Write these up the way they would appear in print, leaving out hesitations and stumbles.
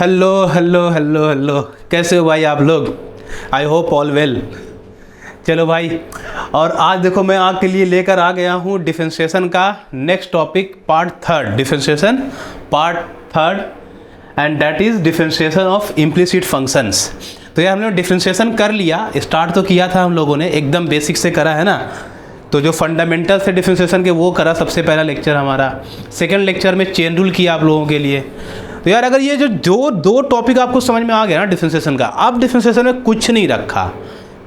Hello hello hello hello, कैसे हो भाई आप लोग? I hope all well. चलो भाई, और आज देखो मैं आपके लिए लेकर आ गया हूँ डिफरेंशिएशन का next topic, part third. Differentiation part third, and that is differentiation of implicit functions. तो यार हमने डिफरेंशिएशन कर लिया, स्टार्ट तो किया था हम लोगों ने, एकदम बेसिक से करा है ना। तो जो फंडामेंटल्स है डिफरेंशिएशन के वो करा सबसे पहला लेक्चर हमारा। सेकंड लेक्चर में चेन रूल किया आप लोगों के लिए। तो यार अगर ये जो दो टॉपिक आपको समझ में आ गया ना डिफरेंशिएशन का, अब डिफरेंशिएशन में कुछ नहीं रखा,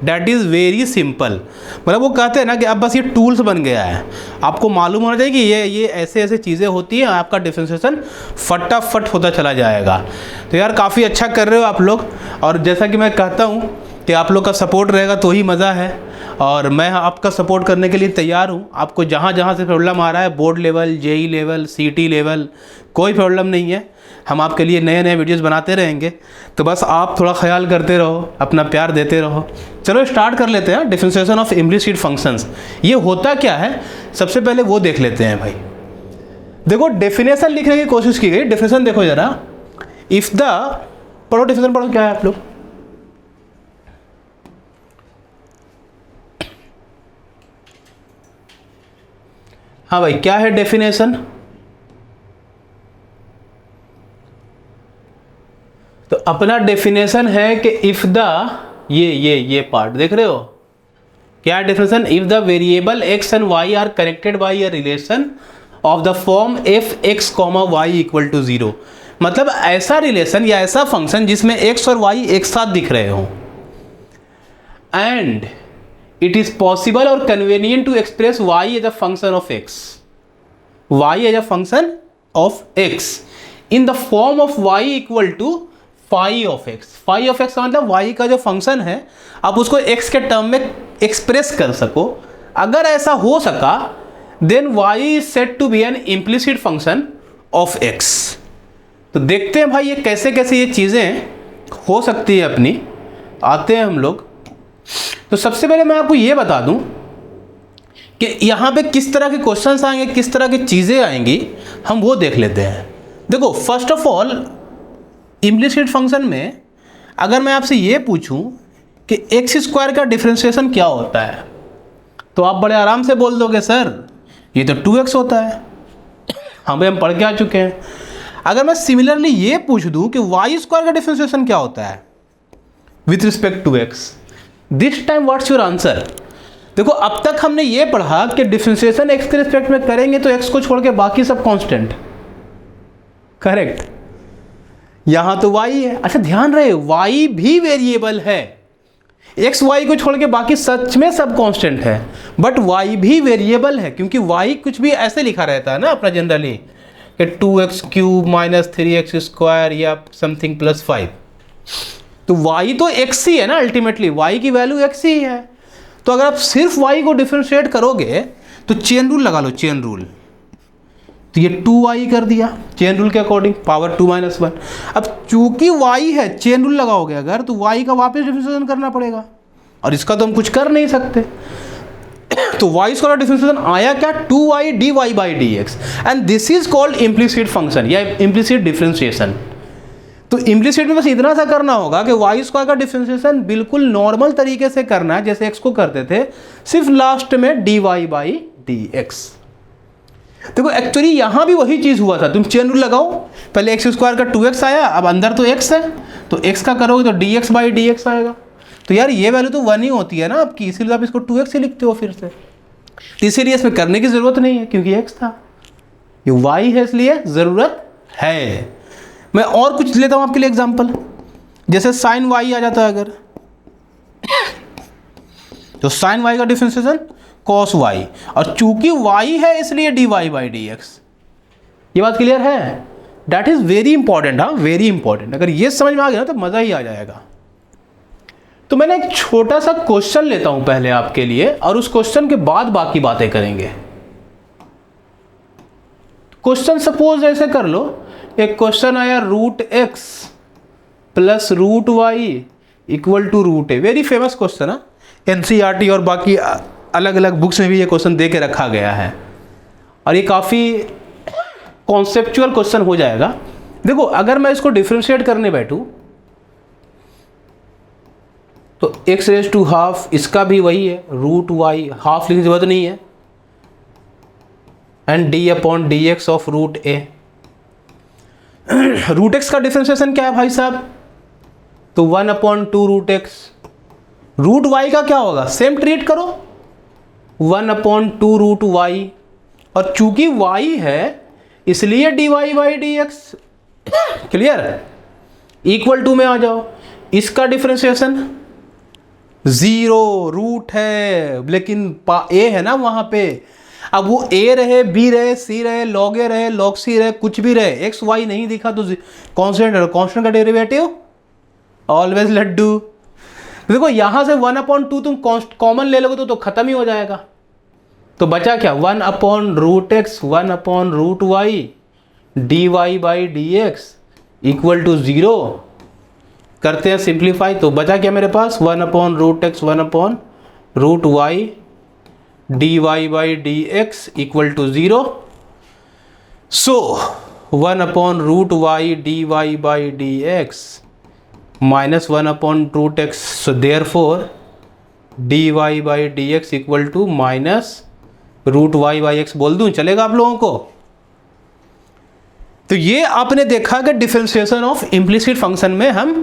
डैट इज़ वेरी सिंपल। मतलब वो कहते हैं ना कि अब बस ये टूल्स बन गया है, आपको मालूम होना चाहिए कि ये ऐसे ऐसे चीज़ें होती हैं, आपका डिफरेंशिएशन फटाफट होता चला जाएगा। तो यार काफ़ी अच्छा कर रहे हो आप लोग, और जैसा कि मैं कहता हूँ कि आप लोग का सपोर्ट रहेगा तो ही मज़ा है, और मैं आपका सपोर्ट करने के लिए तैयार हूँ। आपको जहाँ जहाँ से प्रॉब्लम आ रहा है, बोर्ड लेवल, जेई लेवल, सीटी लेवल, कोई प्रॉब्लम नहीं है, हम आपके लिए नए नए वीडियोस बनाते रहेंगे। तो बस आप थोड़ा ख्याल करते रहो, अपना प्यार देते रहो। चलो स्टार्ट कर लेते हैं डिफरेंशिएशन ऑफ इम्प्लिसिट फंक्शंस। ये होता क्या है सबसे पहले वो देख लेते हैं भाई। देखो डेफिनेशन लिखने की कोशिश की गई। डेफिनेशन देखो जरा, इफ द, पढ़ो डेफिनेशन, पढ़ो क्या है आप लोग। हाँ भाई, क्या है डेफिनेशन? तो अपना डेफिनेशन है कि इफ द, ये पार्ट देख रहे हो, क्या definition? If the variable X and Y are connected by a relation of the form F X comma Y equal to 0। मतलब ऐसा रिलेशन या ऐसा फंक्शन जिसमें एक्स और वाई एक साथ दिख रहे हो, and it is possible or convenient to express y as a function of x, y as a function of x in the form of y equal to phi of x। phi of x का मतलब y का जो function है आप उसको x के term में express कर सको। अगर ऐसा हो सका then y is said to be an implicit function of x। तो देखते हैं भाई ये कैसे कैसे ये चीज़ें हो सकती है अपनी, आते हैं हम लोग। तो सबसे पहले मैं आपको ये बता दूं कि यहाँ पे किस तरह के क्वेश्चंस आएंगे, किस तरह की चीज़ें आएंगी, हम वो देख लेते हैं। देखो first of all implicit function में अगर मैं आपसे ये पूछूं कि एक्स स्क्वायर का डिफरेंशिएशन क्या होता है, तो आप बड़े आराम से बोल दोगे सर ये तो 2x होता है। हाँ भाई, हम पढ़ के आ चुके हैं। अगर मैं सिमिलरली ये पूछ दूं कि वाई स्क्वायर का डिफरेंशिएशन क्या होता है with respect to X, this time what's your answer? देखो अब तक हमने ये पढ़ा कि डिफरेंशिएशन एक्स के रिस्पेक्ट में करेंगे तो एक्स को छोड़ के बाकी सब कांस्टेंट, करेक्ट। यहां तो वाई है। अच्छा ध्यान रहे, वाई भी वेरिएबल है, एक्स वाई को छोड़ के बाकी सच में सब कांस्टेंट है, बट वाई भी वेरिएबल है क्योंकि वाई कुछ भी ऐसे लिखा रहता है ना अपना जनरली कि 2x³ माइनस 3x स्क्वायर या समथिंग प्लस 5। तो y तो x ही है ना, अल्टीमेटली y की वैल्यू x ही है। तो अगर आप सिर्फ y को डिफरेंशिएट करोगे तो चेन रूल लगा लो, चेन रूल। तो ये 2y कर दिया चेन रूल के अकॉर्डिंग, पावर 2 - 1। अब चूंकि y है, चेन रूल लगाओगे अगर, तो y का वापस डिफरेंशिएशन करना पड़ेगा, और इसका तो हम कुछ कर नहीं सकते। तो y स्क्वायर डिफरेंशिएशन आया क्या? 2y dy by dx, and this is called implicit function या इम्प्लिसिट डिफरेंशिएशन। तो इम्प्लिसिट में बस इतना सा करना होगा कि वाई स्क्वायर का डिफरेंशिएशन बिल्कुल नॉर्मल तरीके से करना है जैसे एक्स को करते थे, सिर्फ लास्ट में D Y by D X. देखो एक्चुअली यहां भी वही चीज हुआ था। तुम चेन रूल लगाओ, पहले एक्स स्क्वायर का 2x आया, अब अंदर तो x है, तो x का करोगे तो D x by D x आएगा। तो यार ये वैल्यू तो 1 ही होती है ना आपकी, इसीलिए आप इसको 2x ही लिखते हो फिर से। तो इसीलिए इसमें करने की जरूरत नहीं है क्योंकि x था, ये y है इसलिए जरूरत है। मैं और कुछ लेता हूं आपके लिए एग्जांपल, जैसे साइन y आ जाता है अगर, तो साइन y का डिफरेंशिएशन कॉस y, और चूंकि y है इसलिए dy बाई dx। ये बात क्लियर है? That is very important. हाँ वेरी इंपॉर्टेंट। अगर ये समझ में आ गया ना तो मजा ही आ जाएगा। तो मैंने एक छोटा सा क्वेश्चन लेता हूं पहले आपके लिए, और उस क्वेश्चन के बाद बाकी बातें करेंगे। क्वेश्चन सपोज ऐसे कर लो, एक क्वेश्चन आया √x plus √y equal to √a। Very famous question है, एनसीईआरटी और बाकी अलग अलग बुक्स में भी ये क्वेश्चन दे के रखा गया है, और ये काफ़ी कॉन्सेप्चुअल क्वेश्चन हो जाएगा। देखो अगर मैं इसको डिफ्रेंशिएट करने बैठूं तो x रेज टू हाफ, इसका भी वही है रूट वाई, हाफ लिखने की जरूरत नहीं है, and D upon D x of root A. Root X का डिफ्रेंशिएशन क्या है भाई साहब, तो 1/2 रूट एक्स। रूट वाई का क्या होगा, सेम ट्रीट करो 1/2 रूट वाई, और चूंकि वाई है इसलिए D Y by D X. Clear, equal to में आ जाओ, इसका डिफ्रेंशिएशन 0 रूट है लेकिन ए है ना वहां पे। अब वो ए रहे, बी रहे, सी रहे, लॉग ए रहे, लॉग सी रहे, कुछ भी रहे, एक्स वाई नहीं दिखा तो कांस्टेंट, कांस्टेंट का डेरिवेटिव ऑलवेज लड्डू। देखो यहां से 1/2 तुम कॉमन ले लोगे तो खत्म ही हो जाएगा, तो बचा क्या 1/√x 1/√y dy by D x equal to 0। करते हैं सिंप्लीफाई, तो बचा क्या मेरे पास 1/√x 1/√y dy by D x equal to 0। So 1/√y dy by D x minus 1/√x, so therefore dy by D x equal to minus √y by x बोल दूं, चलेगा आप लोगों को। तो ये आपने देखा कि डिफरेंशिएशन ऑफ इम्प्लिसिट फंक्शन में हम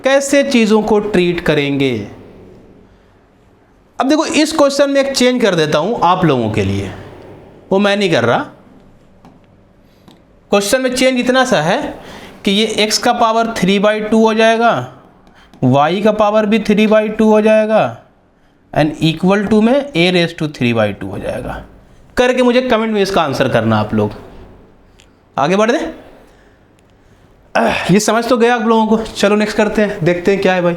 कैसे चीज़ों को ट्रीट करेंगे। अब देखो इस क्वेश्चन में एक चेंज कर देता हूं आप लोगों के लिए, वो मैं नहीं कर रहा। क्वेश्चन में चेंज इतना सा है कि ये x का पावर 3/2 हो जाएगा, y का पावर भी 3/2 हो जाएगा, एंड इक्वल टू में a रेज टू 3/2 हो जाएगा। करके मुझे कमेंट में इसका आंसर करना आप लोग। आगे बढ़ दें, ये समझ तो गया आप लोगों को। चलो नेक्स्ट करते हैं, देखते हैं क्या है भाई।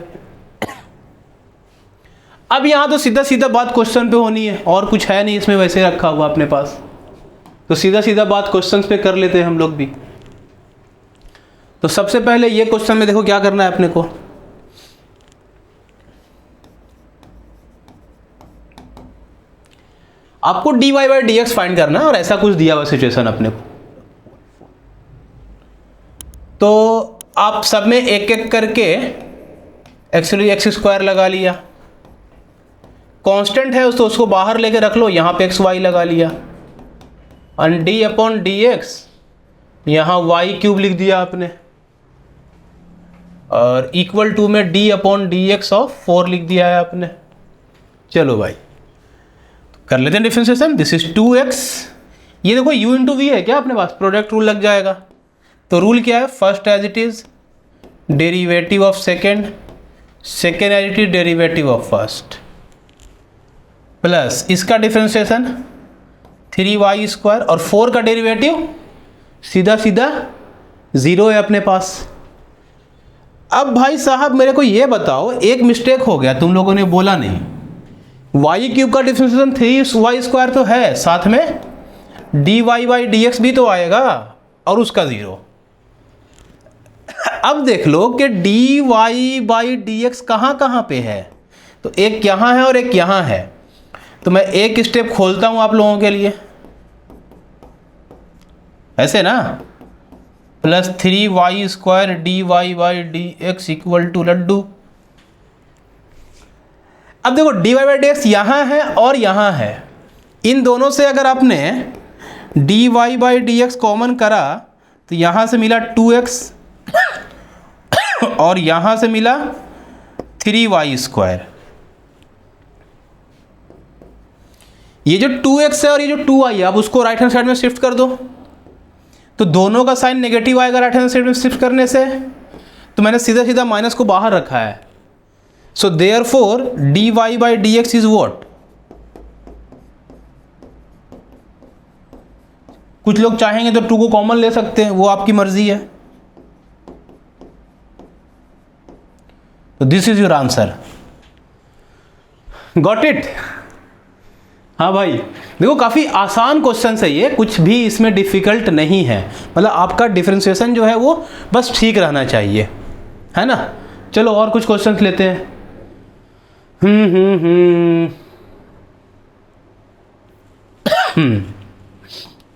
अब यहां तो सीधा सीधा बात क्वेश्चन पे होनी है, और कुछ है नहीं इसमें वैसे रखा हुआ अपने पास, तो सीधा सीधा बात क्वेश्चन पे कर लेते हैं हम लोग भी। तो सबसे पहले ये क्वेश्चन में देखो क्या करना है अपने को। आपको dy by D x find करना है, और ऐसा कुछ दिया हुआ सिचुएशन अपने को। तो आप सब में एक एक करके एक्चुअली एक्स स्क्वायर लगा लिया, कांस्टेंट है तो उसको बाहर लेके रख लो, यहाँ पे एक्स वाई लगा लिया, और डी अपॉन डी एक्स यहाँ वाई क्यूब लिख दिया आपने, और इक्वल टू में D upon D x of 4 लिख दिया है आपने। चलो भाई कर लेते हैं डिफरेंशिएशन। दिस इज 2x, ये देखो u इंटू वी है क्या अपने पास, प्रोडक्ट रूल लग जाएगा। तो रूल क्या है, first as it is derivative of second, second as it is derivative of first, plus इसका डिफरेंशिएशन 3y स्क्वायर, और 4 का डेरिवेटिव सीधा सीधा 0 है अपने पास। अब भाई साहब मेरे को ये बताओ, एक मिस्टेक हो गया, तुम लोगों ने बोला नहीं, वाई क्यूब का डिफरेंशिएशन 3y स्क्वायर तो है, साथ में dy बाई डी एक्स भी तो आएगा, और उसका 0। अब देख लो कि dy बाई डी एक्स कहाँ कहाँ पे है, तो एक यहाँ है और एक यहाँ है। तो मैं एक स्टेप खोलता हूँ आप लोगों के लिए, ऐसे ना, plus 3y square dy by D x equal to लड्डू। अब देखो dy बाई डी एक्स यहाँ है और यहाँ है, इन दोनों से अगर आपने dy by D x common करा तो यहाँ से मिला 2x और यहाँ से मिला 3y स्क्वायर। ये जो 2x है और ये जो 2y है, अब उसको राइट हैंड साइड में शिफ्ट कर दो, तो दोनों का साइन नेगेटिव आएगा राइट हैंड साइड में शिफ्ट करने से। तो मैंने सीधा सीधा माइनस को बाहर रखा है। सो therefore dy by D x is what, कुछ लोग चाहेंगे तो 2 को कॉमन ले सकते हैं, वो आपकी मर्जी है। तो this is your answer, got it. हाँ भाई देखो काफ़ी आसान क्वेश्चन है ये, कुछ भी इसमें डिफ़िकल्ट नहीं है, मतलब आपका डिफरेंशिएशन जो है वो बस ठीक रहना चाहिए, है ना। चलो और कुछ क्वेश्चंस लेते हैं।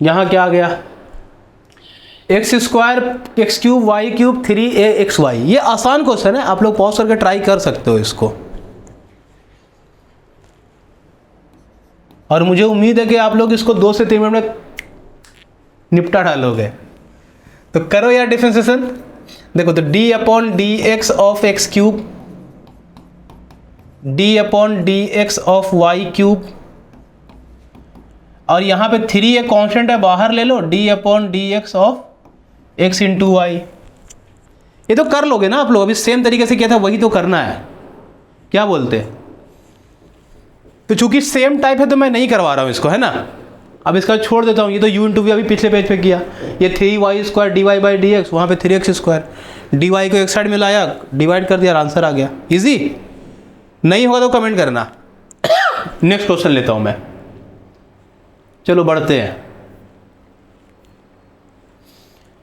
यहाँ क्या आ गया, x square x cube y cube 3aXy, ये आसान क्वेश्चन है, आप लोग पॉज करके ट्राई कर सकते हो इसको। और मुझे उम्मीद है कि आप लोग इसको 2 से 3 मिनट में निपटा डालोगे। तो करो यार डिफरेंशिएशन। देखो तो d upon D x of x cube, d upon D x of y cube, और यहाँ पे 3 एक कांस्टेंट है, बाहर ले लो, d upon D x of x into y. ये तो कर लोगे ना आप लोग, अभी सेम तरीके से किया था वही तो करना है, क्या बोलते हैं? तो चूंकि सेम टाइप है तो मैं नहीं करवा रहा हूँ इसको, है ना। अब इसका छोड़ देता हूँ, ये तो u इंटू वी अभी पिछले पेज पे किया। ये 3y square d Y by D x, वहाँ पर 3x स्क्वायर, डी वाई को एक साइड में लाया, डिवाइड कर दिया, आंसर आ गया। इजी नहीं होगा तो कमेंट करना। नेक्स्ट क्वेश्चन लेता हूँ मैं, चलो बढ़ते हैं।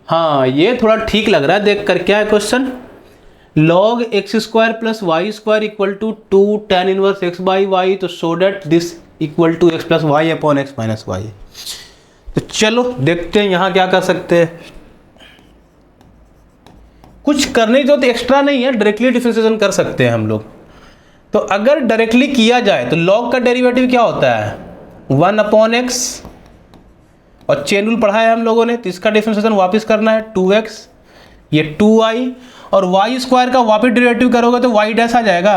हाँ ये थोड़ा ठीक लग रहा है देख कर। क्या है question? log x square plus y square equal to 2 tan inverse x by y, तो so that this equal to x plus y upon x minus y. तो चलो देखते हैं यहाँ क्या कर सकते हैं। कुछ करने की जरूरत एक्स्ट्रा नहीं है, डायरेक्टली डिफरेंशिएशन कर सकते हैं हम लोग। तो अगर डायरेक्टली किया जाए तो log का डेरिवेटिव क्या होता है? 1 अपॉन एक्स, और चेन रूल पढ़ा है हम लोगों ने, तो इसका डिफरेंशिएशन वापस करना है 2x, ये 2y, और y स्क्वायर का वापस डेरिवेटिव करोगे तो y डैश आ जाएगा।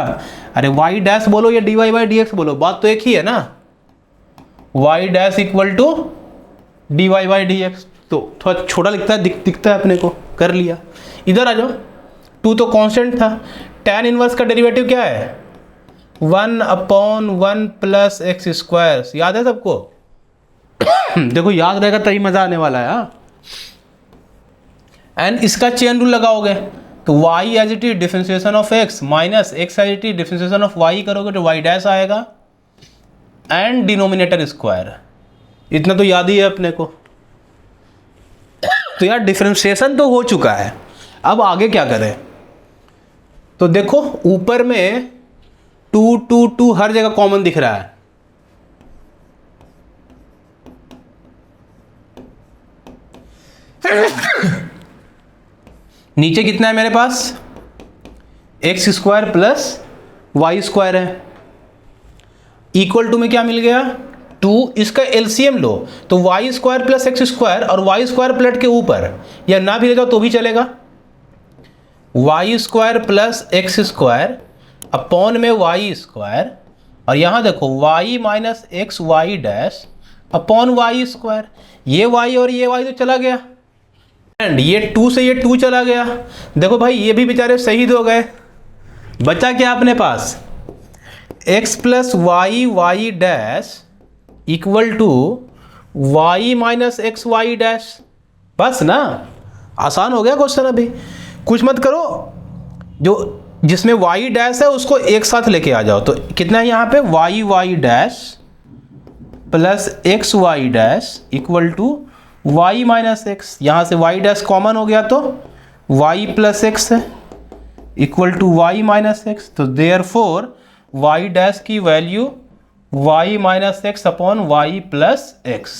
अरे y डैश बोलो या dy बाई डी एक्स बोलो, बात तो एक ही है ना। y dash equal to dy by D x, तो थोड़ा छोटा लिखता है, दिखता है अपने को, कर लिया। इधर आ जाओ, 2 तो कांस्टेंट था, tan इनवर्स का डेरिवेटिव क्या है? 1 अपॉन 1 प्लस एक्स स्क्वायर, याद है सबको? देखो याद रहेगा तभी मजा आने वाला है। एंड इसका चेन रूल लगाओगे तो y as it is differentiation of x minus x as it is differentiation of y करोगे तो y डैश आएगा, एंड डिनोमिनेटर स्क्वायर। इतना तो याद ही है अपने को। तो यार डिफरेंशिएशन तो हो चुका है, अब आगे क्या करें? तो देखो ऊपर में 2 2 2 हर जगह कॉमन दिख रहा है। नीचे कितना है मेरे पास? X square plus y square है, इक्वल टू में क्या मिल गया? 2। इसका एलसीएम लो तो y square plus x square, और वाई स्क्वायर प्लेट के ऊपर या ना भी ले जाओ तो भी चलेगा। Y square plus x square upon में वाई स्क्वायर, और यहाँ देखो y minus x y dash upon y square. ये वाई और ये वाई तो चला गया, एंड ये 2 से ये 2 चला गया। देखो भाई ये भी बेचारे शहीद हो गए। बचा क्या अपने पास? x plus y y dash equal to y minus x y dash. बस ना, आसान हो गया क्वेश्चन। अभी कुछ मत करो, जो जिसमें वाई डैश है उसको एक साथ लेके आ जाओ। तो कितना है यहाँ पे? Y y dash plus x y dash equal to y minus x. यहाँ से y डैश कॉमन हो गया तो y प्लस एक्स है equal to y minus x. तो देयरफॉर y डैश की value y minus x upon y plus x.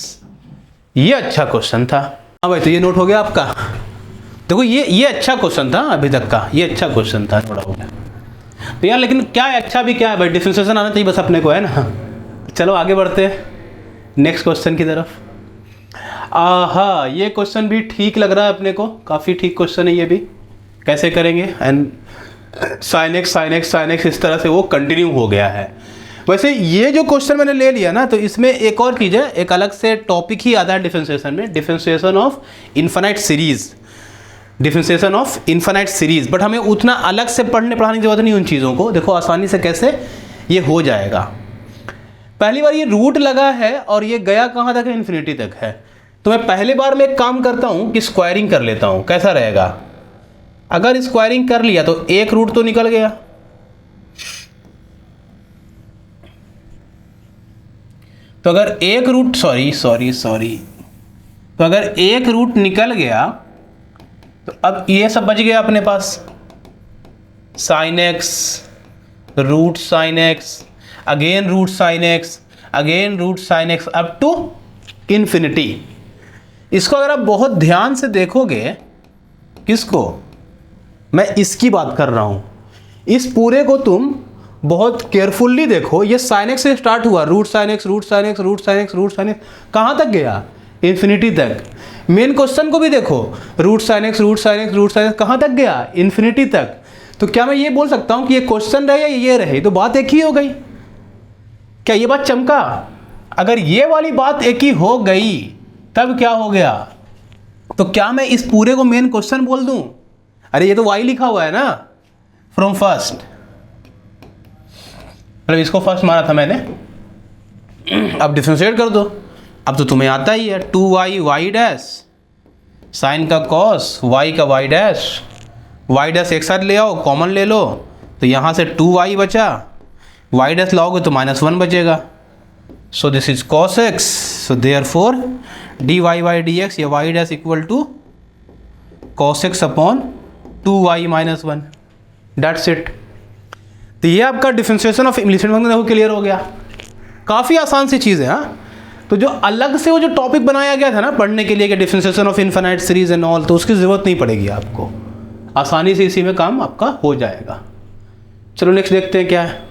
ये अच्छा क्वेश्चन था। हाँ भाई, तो ये नोट हो गया आपका। देखो ये अच्छा क्वेश्चन था अभी तक का, ये अच्छा क्वेश्चन था, थोड़ा हो गया तो यार। लेकिन क्या है अच्छा भी क्या है भाई, डिफरेंशिएशन आना चाहिए बस अपने को, है ना। चलो आगे बढ़ते हैं नेक्स्ट क्वेश्चन की तरफ। हाँ ये क्वेश्चन भी ठीक लग रहा है अपने को, काफ़ी ठीक क्वेश्चन है ये भी। कैसे करेंगे? एंड साइन एक्स इस तरह से वो कंटिन्यू हो गया है। वैसे ये जो क्वेश्चन मैंने ले लिया ना, तो इसमें एक और चीज़ है, एक अलग से टॉपिक ही आता है डिफरेंशिएशन में, differentiation of infinite series, differentiation of infinite series. But हमें उतना अलग से पढ़ाने की जरूरत नहीं उन चीज़ों को। देखो आसानी से कैसे ये हो जाएगा। पहली बार ये रूट लगा है और ये गया कहाँ तक है? इन्फिनिटी तक है। तो मैं पहले बार में एक काम करता हूँ कि स्क्वायरिंग कर लेता हूँ। कैसा रहेगा? अगर स्क्वायरिंग कर लिया तो एक रूट तो निकल गया, तो अगर एक रूट तो अगर एक रूट निकल गया तो अब ये सब बच गया अपने पास। Sine x, root sine x, again root sine x, again root sine x, up to infinity. इसको अगर आप बहुत ध्यान से देखोगे, किसको, मैं इसकी बात कर रहा हूँ, इस पूरे को तुम बहुत केयरफुल्ली देखो। ये sin x से स्टार्ट हुआ, root sine x root sine x root sine x root sine x, कहाँ तक गया, इन्फिनिटी तक। मेन क्वेश्चन को भी देखो, root sine x root sine x root sine x, कहाँ तक गया, इन्फिनिटी तक। तो क्या मैं ये बोल सकता हूँ कि ये क्वेश्चन रहे या ये रहे, तो बात एक ही हो गई। क्या ये बात चमका? अगर ये वाली बात एक ही हो गई तब क्या हो गया, तो क्या मैं इस पूरे को मेन क्वेश्चन बोल दूं? अरे ये तो y लिखा हुआ है ना, फ्रॉम फर्स्ट, मतलब इसको फर्स्ट माना था मैंने। अब डिफरेंशिएट कर दो, अब तो तुम्हें आता ही है, 2y y डैश साइन का कॉस y का y डैश एक साथ ले आओ, कॉमन ले लो, तो यहाँ से 2y बचा, y डैश लाओगे तो -1 बचेगा। So this is cos x, so therefore dy by dx या y dash equal to cos x upon 2y minus 1, that's it. तो ये आपका डिफरेंशिएशन ऑफ इम्प्लीसिट फंक्शन देखो क्लियर हो गया। काफ़ी आसान सी चीज़ है। हाँ, तो जो अलग से वो जो टॉपिक बनाया गया था ना पढ़ने के लिए कि differentiation of infinite series and all, तो उसकी ज़रूरत नहीं पड़ेगी आपको, आसानी से इसी में काम आपका हो जाएगा। चलो नेक्स्ट देखते हैं क्या है।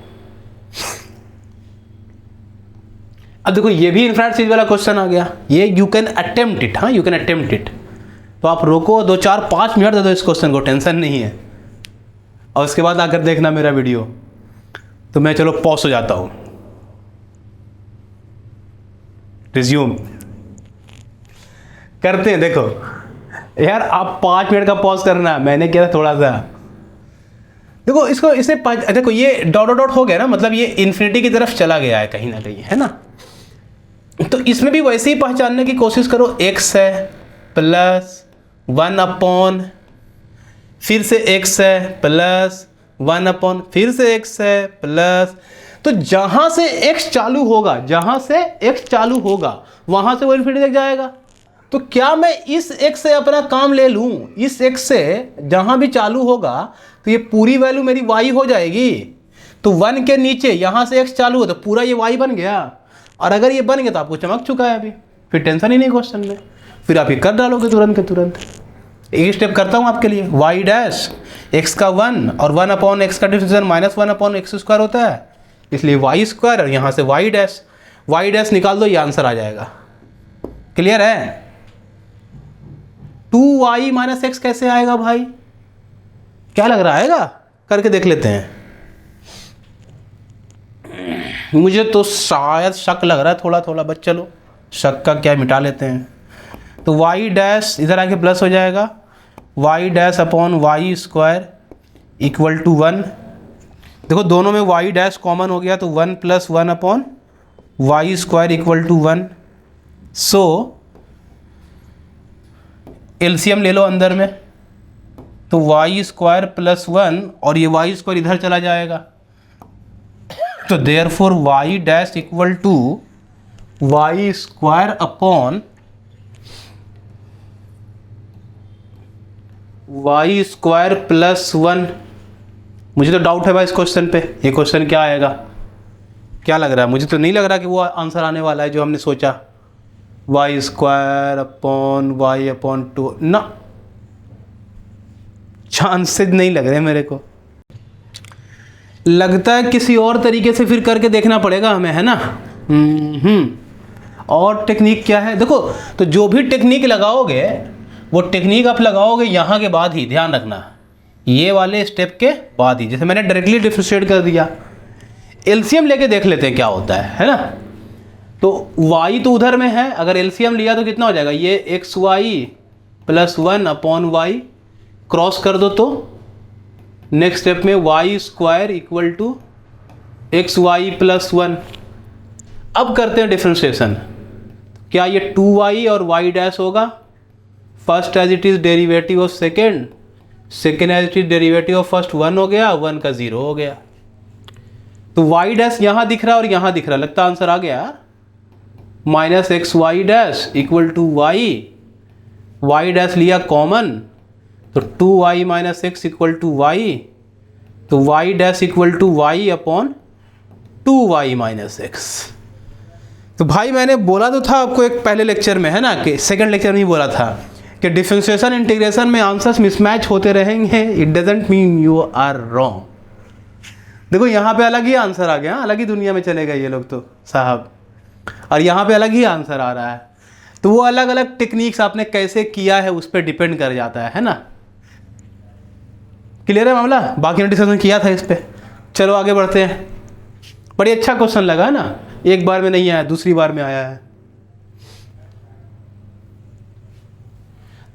अब देखो ये भी इनफाइनाइट सीरीज वाला क्वेश्चन आ गया, ये यू कैन अटेम्प्ट इट। हाँ, यू कैन अटेम्प्ट इट। तो आप रोको 2 4 5 मिनट दे दो इस क्वेश्चन को, टेंशन नहीं है, और उसके बाद आकर देखना मेरा वीडियो। तो मैं चलो पॉज हो जाता हूँ, रिज्यूम करते हैं। देखो यार, आप 5 मिनट का पॉज करना, मैंने किया था थोड़ा सा। देखो इसको, इसे देखो ये डॉट डॉट हो गया ना, मतलब ये इन्फिनिटी की तरफ चला गया है कहीं ना कहीं, है ना। तो इसमें भी वैसे ही पहचानने की कोशिश करो, x है प्लस 1 अपॉन, फिर से x है प्लस 1 अपॉन, फिर से x है प्लस, तो जहां से x चालू होगा, जहां से x चालू होगा वहां से वो इन्फिनिटी तक जाएगा। तो क्या मैं इस x से अपना काम ले लूं, इस x से जहां भी चालू होगा तो ये पूरी वैल्यू मेरी y हो जाएगी। तो 1 के नीचे यहां से x चालू हो तो पूरा ये y बन गया, और अगर ये बन गया तो आपको चमक चुका है अभी, फिर टेंशन ही नहीं क्वेश्चन में, फिर आप ये कर डालोगे तुरंत के तुरंत। एक स्टेप करता हूँ आपके लिए, y डैश x का 1 और 1 अपॉन x का डिफरेंशिएशन -1 अपॉन x स्क्वायर होता है, इसलिए y स्क्वायर, और यहाँ से y डैश निकाल दो, ये आंसर आ जाएगा। क्लियर है? 2y माइनस एक्स कैसे आएगा भाई, क्या लग रहा आएगा? करके देख लेते हैं। मुझे तो शायद शक लग रहा है थोड़ा थोड़ा, बस चलो शक का क्या मिटा लेते हैं। तो y डैश इधर आके प्लस हो जाएगा, y dash upon y square equal to 1। देखो दोनों में y डैश कॉमन हो गया, तो 1 plus 1 upon y square equal to 1। So LCM ले लो अंदर में, तो y स्क्वायर प्लस 1 और ये y स्क्वायर इधर चला जाएगा, तो therefore y dash equal to y square upon y square plus 1। मुझे तो डाउट है भाई इस क्वेश्चन पे, ये क्वेश्चन क्या आएगा, क्या लग रहा है? मुझे तो नहीं लग रहा कि वो आंसर आने वाला है जो हमने सोचा, y square upon y upon 2 ना, चांसेस नहीं लग रहे मेरे को। लगता है किसी और तरीके से फिर करके देखना पड़ेगा हमें, है ना। और टेक्निक क्या है देखो, तो जो भी टेक्निक लगाओगे वो टेक्निक आप लगाओगे यहाँ के बाद ही, ध्यान रखना, ये वाले स्टेप के बाद ही। जैसे मैंने डायरेक्टली डिफरेंशिएट कर दिया, एलसीएम लेके देख लेते हैं क्या होता है ना। तो y तो उधर में है, अगर एलसीएम लिया तो कितना हो जाएगा, ये xy plus 1 upon y, cross कर दो तो नेक्स्ट स्टेप में y square equal to xy plus 1। अब करते हैं डिफरेंशिएशन, क्या ये 2y और y डैश होगा, first as it is derivative of second, second as it is derivative of first 1 हो गया, 1 का 0 हो गया। तो y डैश यहाँ दिख रहा है और यहाँ दिख रहा है, लगता आंसर आ गया, minus x y dash equal to y dash लिया कॉमन, तो 2y minus x equal to y, तो y dash equal to y upon 2y minus x. तो भाई मैंने बोला तो था आपको एक पहले लेक्चर में, है ना, कि सेकंड लेक्चर में ही बोला था कि डिफरेंशिएशन इंटीग्रेशन में आंसर्स मिसमैच होते रहेंगे, it doesn't mean you are wrong. देखो यहाँ पे अलग ही आंसर आ गया, अलग ही दुनिया में चले गए ये लोग तो साहब, और यहाँ पे अलग ही आंसर आ रहा है। तो वो अलग अलग टेक्निक्स आपने कैसे किया है उस पर डिपेंड कर जाता है ना। क्लियर है मामला? बाकी ने डिस्कशन किया था इस पर। चलो आगे बढ़ते हैं। बड़ी अच्छा क्वेश्चन लगा है ना, एक बार में नहीं आया, दूसरी बार में आया है।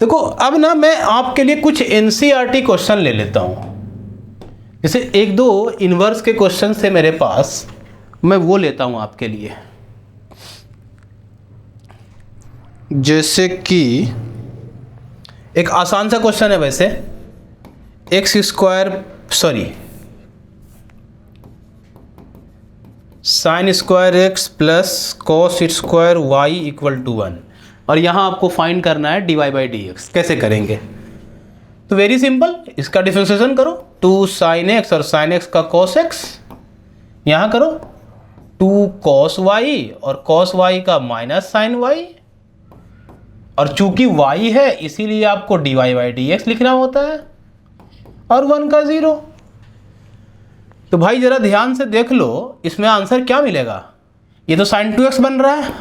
देखो अब ना मैं आपके लिए कुछ एनसीईआरटी क्वेश्चन ले लेता हूं, जैसे एक दो इनवर्स के क्वेश्चन से मेरे पास, मैं वो लेता हूं आपके लिए। जैसे कि एक आसान सा क्वेश्चन है वैसे, sin square x plus cos square y equal to 1, और यहाँ आपको फाइंड करना है dy बाई डी एक्स। कैसे करेंगे? तो वेरी सिंपल, इसका डिफरेंशिएशन करो, 2 sin x और sin x का cos x, यहाँ करो 2 cos y और cos y का माइनस sin y, और चूंकि y है इसीलिए आपको dy बाई डी एक्स लिखना होता है, और 1 का 0। तो भाई जरा ध्यान से देख लो, इसमें आंसर क्या मिलेगा? ये तो sin 2x बन रहा है,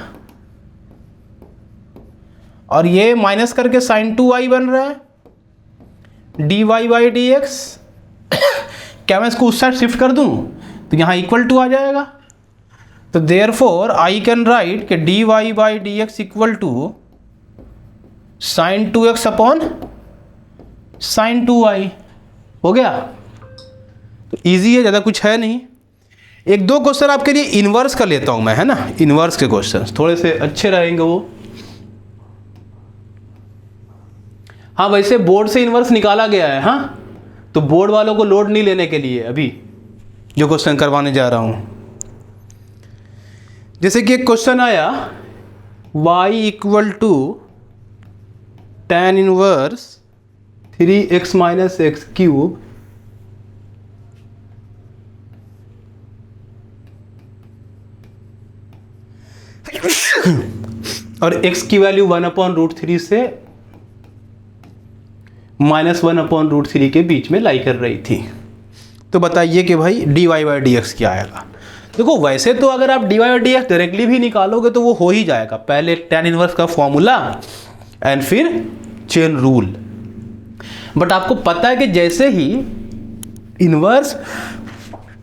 और ये माइनस करके sin 2y बन रहा है, dy बाई डी एक्स। क्या मैं इसको उस साइड शिफ्ट कर दूं तो यहाँ इक्वल टू आ जाएगा। तो देयरफॉर आई कैन राइट कि dy by D x equal to sin 2x upon sin 2y हो गया। तो इजी है, ज़्यादा कुछ है नहीं। एक दो क्वेश्चन आपके लिए इनवर्स का लेता हूं मैं, है ना, इनवर्स के क्वेश्चन थोड़े से अच्छे रहेंगे वो। हाँ वैसे बोर्ड से इनवर्स निकाला गया है, हाँ, तो बोर्ड वालों को लोड नहीं लेने के लिए अभी जो क्वेश्चन करवाने जा रहा हूं। जैसे कि एक क्वेश्चन आया y equal to tan inverse 3x minus x cube और x की वैल्यू 1/√3 से -1/√3 के बीच में लाई कर रही थी। तो बताइए कि भाई dy बाई डी एक्स क्या आएगा? देखो वैसे तो अगर आप dy by D x directly भी निकालोगे तो वो हो ही जाएगा, पहले tan इनवर्स का फॉर्मूला एंड फिर चेन रूल। बट आपको पता है कि जैसे ही इनवर्स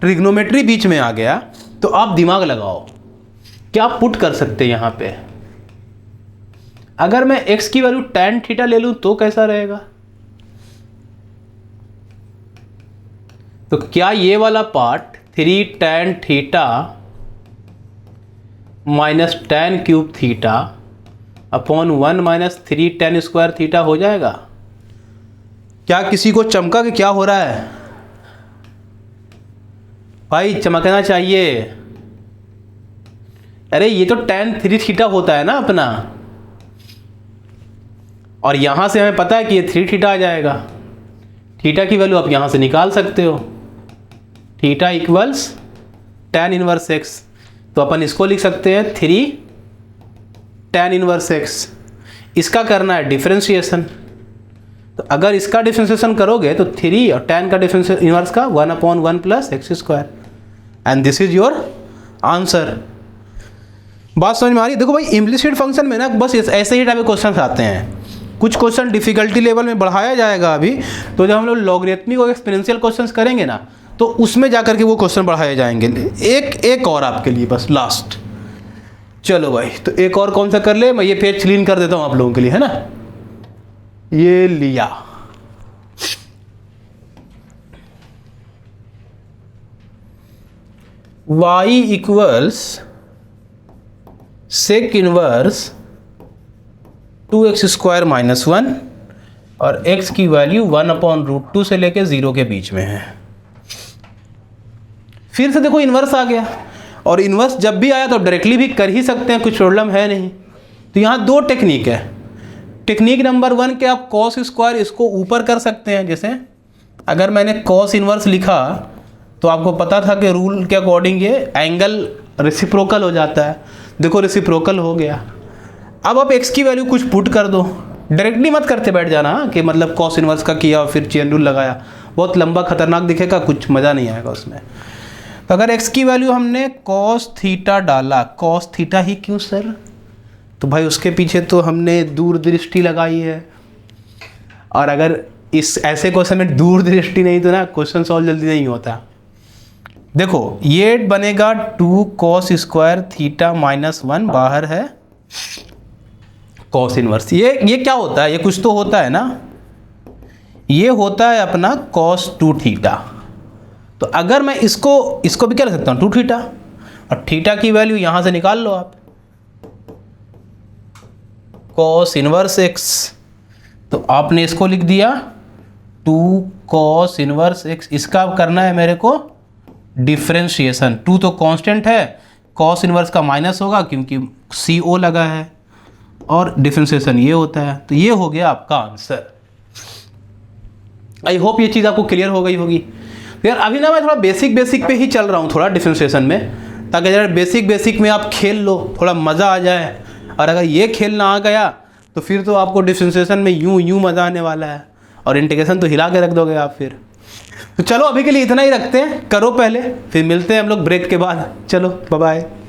ट्रिग्नोमेट्री बीच में आ गया तो आप दिमाग लगाओ, क्या आप पुट कर सकते हैं यहाँ पे? अगर मैं x की वैल्यू tan थीटा ले लूं तो कैसा रहेगा? तो क्या ये वाला part 3 tan theta minus tan cube theta upon 1 minus 3 tan square theta हो जाएगा? क्या किसी को चमका कि क्या हो रहा है? भाई चमकना चाहिए। अरे ये तो tan 3 थीटा होता है ना अपना, और यहां से हमें पता है कि ये 3 थीटा आ जाएगा। थीटा की वैल्यू आप यहां से निकाल सकते हो, theta equals tan inverse x। तो अपन इसको लिख सकते हैं 3 tan इनवर्स x। इसका करना है डिफरेंशिएशन, तो अगर इसका डिफरेंशिएशन करोगे तो 3 और tan का डिफरेंशियल इनवर्स का 1/1 plus x square, and this is your answer. बात समझ में आ रही है? देखो भाई इम्प्लिसिट फंक्शन में ना बस ऐसे ही टाइप के क्वेश्चन आते हैं। कुछ क्वेश्चन डिफिकल्टी लेवल में बढ़ाया जाएगा अभी, तो जब हम लोग लॉगरिथमिक और एक्सपोनेंशियल क्वेश्चंस करेंगे ना तो उसमें जाकर के वो क्वेश्चन बढ़ाए जाएंगे। एक और आपके लिए बस लास्ट। चलो भाई, तो एक और कौन सा कर ले, मैं ये पेज क्लीन कर देता हूं आप लोगों के लिए, है ना। ये लिया, y equals sec inverse 2x square minus 1 और x की वैल्यू 1/√2 से लेके 0 के बीच में है। फिर से देखो इन्वर्स आ गया, और इन्वर्स जब भी आया तो डायरेक्टली भी कर ही सकते हैं, कुछ प्रॉब्लम है नहीं। तो यहाँ दो टेक्निक है। टेक्निक नंबर 1 के आप कॉस स्क्वायर इसको ऊपर कर सकते हैं। जैसे अगर मैंने कॉस इन्वर्स लिखा तो आपको पता था कि रूल के अकॉर्डिंग ये एंगल रेसिप्रोकल हो जाता है। देखो रेसिप्रोकल हो गया। अब आप x की वैल्यू कुछ पुट कर दो, डायरेक्टली मत करते बैठ जाना कि मतलब कॉस इनवर्स का किया और फिर चेन रूल लगाया, बहुत लंबा खतरनाक दिखेगा, कुछ मज़ा नहीं आएगा उसमें। तो अगर x की वैल्यू हमने cos थीटा डाला, cos थीटा ही क्यों सर, तो भाई उसके पीछे तो हमने दूरदृष्टि लगाई है, और अगर इस ऐसे क्वेश्चन में दूरदृष्टि नहीं तो ना क्वेश्चन सॉल्व जल्दी नहीं होता। देखो ये बनेगा 2 cos स्क्वायर थीटा माइनस 1, बाहर है cos इनवर्स। ये क्या होता है, ये कुछ तो होता है ना, ये होता है अपना cos 2 थीटा। तो अगर मैं इसको भी क्या लिख सकता हूँ 2 थीटा, और थीटा की वैल्यू यहाँ से निकाल लो आप, cos इनवर्स x, तो आपने इसको लिख दिया 2 cos इनवर्स x। इसका करना है मेरे को डिफ्रेंशिएशन, 2 तो कांस्टेंट है, cos इनवर्स का माइनस होगा क्योंकि CO लगा है, और डिफ्रेंशिएशन ये होता है। तो ये हो गया आपका आंसर। आई होप ये चीज़ आपको क्लियर हो गई होगी। यार अभी ना मैं थोड़ा बेसिक पे ही चल रहा हूँ थोड़ा डिफ्रेंशिएशन में, ताकि यार बेसिक में आप खेल लो, थोड़ा मज़ा आ जाए। और अगर ये खेलना आ गया तो फिर तो आपको डिफ्रेंशिएशन में यूं मज़ा आने वाला है, और इंटीग्रेशन तो हिला के रख दोगे आप फिर। तो चलो अभी के लिए इतना ही रखते हैं, करो पहले, फिर मिलते हैं हम लोग ब्रेक के बाद। चलो बाय बाय।